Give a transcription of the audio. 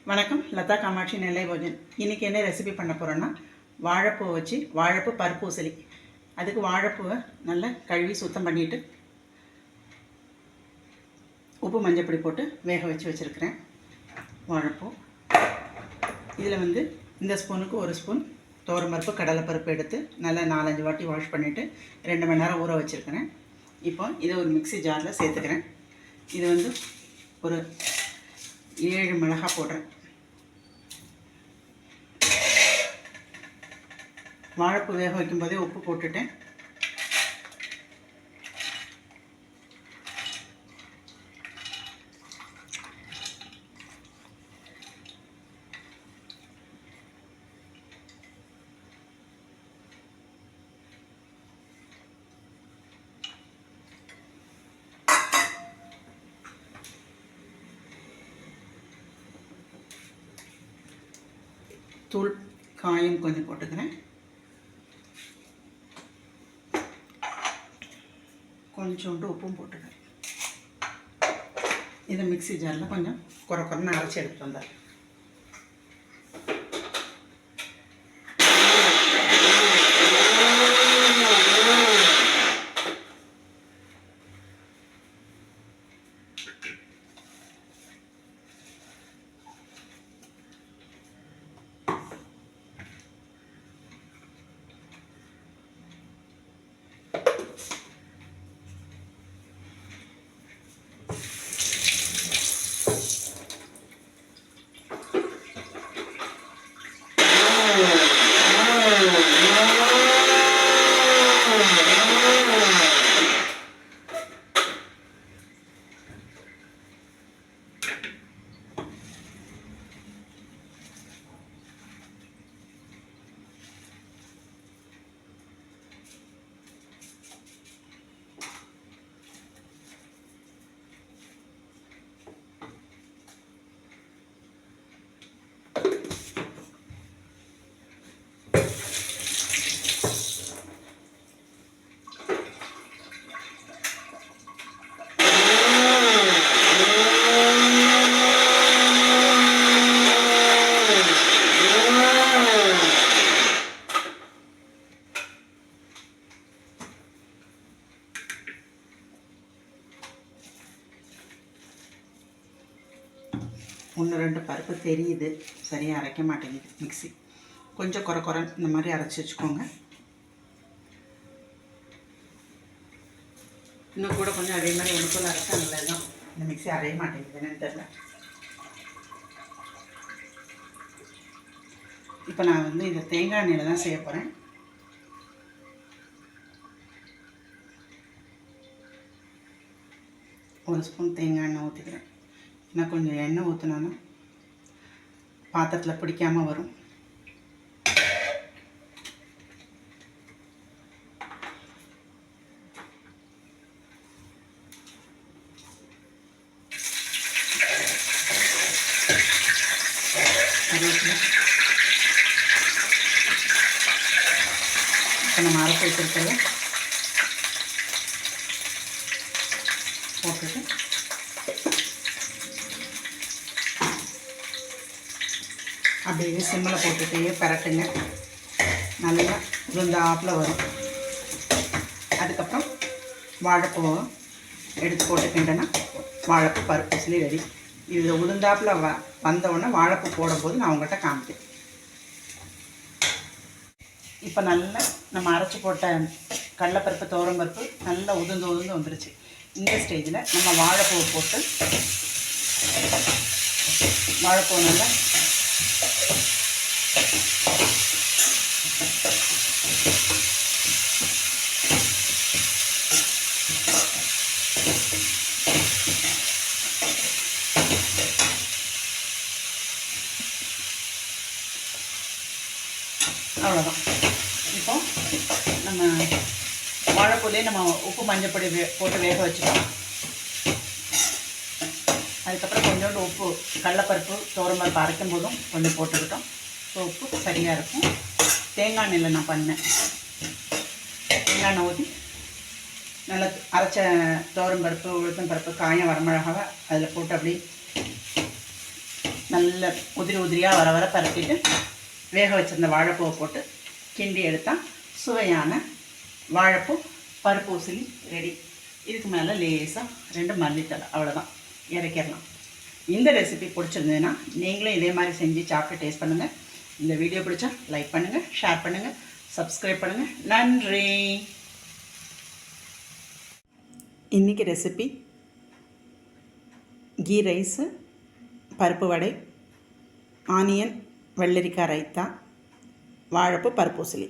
வணக்கம், லதா காமாட்சி நெல்லை போஜன். இன்றைக்கி என்ன ரெசிபி பண்ண போகிறோன்னா, வாழைப்பூ வச்சு வாழைப்பூ பருப்பு உசலி. அதுக்கு வாழைப்பூவை நல்லா கழுவி சுத்தம் பண்ணிவிட்டு உப்பு மஞ்சப்பொடி போட்டு வேக வச்சு வச்சுருக்கிறேன். வாழைப்பூ இதில் இந்த ஸ்பூனுக்கு ஒரு ஸ்பூன் துவரம்பருப்பு கடலைப்பருப்பு எடுத்து நல்லா 4-5 வாட்டி வாஷ் பண்ணிவிட்டு 2 மணி நேரம் ஊற வச்சுருக்கிறேன். இப்போ இதை ஒரு மிக்ஸி ஜாரில் சேர்த்துக்கிறேன். இது ஒரு 7 மிளகாய் போடுறேன். வாழைப்பூ வேக வைக்கும்போதே உப்பு போட்டுட்டேன். தூள் காயம் கொஞ்சம் போட்டுக்கிறேன். கொஞ்சோண்டு உப்பும் போட்டுக்கிறேன். இதை மிக்ஸி ஜாரில் கொஞ்சம் குறைன்னு அரைச்சி எடுத்து வந்தார். ஒன்று ரெண்டு பருப்பு தெரியுது, சரியாக அரைக்க மாட்டேங்குது. மிக்ஸி கொஞ்சம் குறைன்னு இந்த மாதிரி அரைச்சி வச்சுக்கோங்க. இன்னும் கூட கொஞ்சம் அதே மாதிரி ஒன்றுக்குள்ள அரைச்சா நல்லதுதான். இந்த மிக்ஸி அரைய மாட்டேங்குதுன்னு தெரியல. இப்போ நான் இந்த தேங்காய் எண்ணெயில் தான் செய்ய போகிறேன். ஒரு ஸ்பூன் தேங்காய் எண்ணெய் ஊற்றிக்கிறேன். இன்னும் கொஞ்சம் எண்ணெய் ஊற்றினாலும் பாத்திரத்தில் பிடிக்காமல் வரும். இப்போ நம்ம அரைச்சி வச்சுருக்கிறத போட்டுட்டு அப்படியே சிம்மில் போட்டுகிட்டே பரட்டுங்க. நல்லா உளுந்தாப்பில் வரும். அதுக்கப்புறம் வாழைப்பூவை எடுத்து போட்டுக்கிட்டேன்னா வாழைப்பூ பருப்பு உசலி ரெடி. இது உளுந்தாப்பில் வந்தவுடனே வாழைப்பூ போடும்போது நான் உங்கள்கிட்ட காமிக்கிறேன். இப்போ நல்லா நம்ம அரைச்சி போட்ட கடலைப்பருப்பு துவரம்பருப்பு நல்லா உதுந்து வந்துருச்சு. இந்த ஸ்டேஜில் நம்ம வாழைப்பூவை போட்டு வாழைப்பூ நல்லா அவ்வளோதான். இப்போ நம்ம வாழைப்பூலே நம்ம உப்பு மஞ்சப்பொடி போட்டு வேக வச்சுக்கலாம். அதுக்கப்புறம் கொஞ்சோண்டு உப்பு கடலைப்பருப்பு துவரம்பருப்பு அரைக்கும் போதும் கொஞ்சம் போட்டுக்கிட்டோம். ஸோ உப்பு சரியாக இருக்கும். தேங்காய் எண்ணெயில் நான் பண்ணேன். தேங்காய் எண்ணெய் ஊற்றி நல்லா அரைச்ச துவரம்பருப்பு உளுத்தம்பருப்பு காயம் வரமிளகாவை அதில் போட்டு அப்படி நல்ல உதிரி உதிரியாக வர வர பரட்டிட்டு வேக வச்சிருந்த வாழைப்பூவை போட்டு கிண்டி எடுத்தால் சுவையான வாழைப்பூ பருப்பு உசிலி ரெடி. இதுக்கு மேலே லேசாக 2 மல்லித்தலை, அவ்வளோதான், இறக்கிடலாம். இந்த ரெசிபி பிடிச்சிருந்ததுன்னா நீங்களும் இதே மாதிரி செஞ்சு சாப்பிட்டு டேஸ்ட் பண்ணுங்கள். இந்த வீடியோ பிடிச்சா லைக் பண்ணுங்கள், ஷேர் பண்ணுங்கள், சப்ஸ்கிரைப் பண்ணுங்கள். நன்றி. இன்றைக்கி ரெசிபி கீ ரைஸு, பருப்பு வடை, ஆனியன் வெள்ளரிக்காய் ரைத்தா, வாழைப்பூ பருப்பு உசிலி.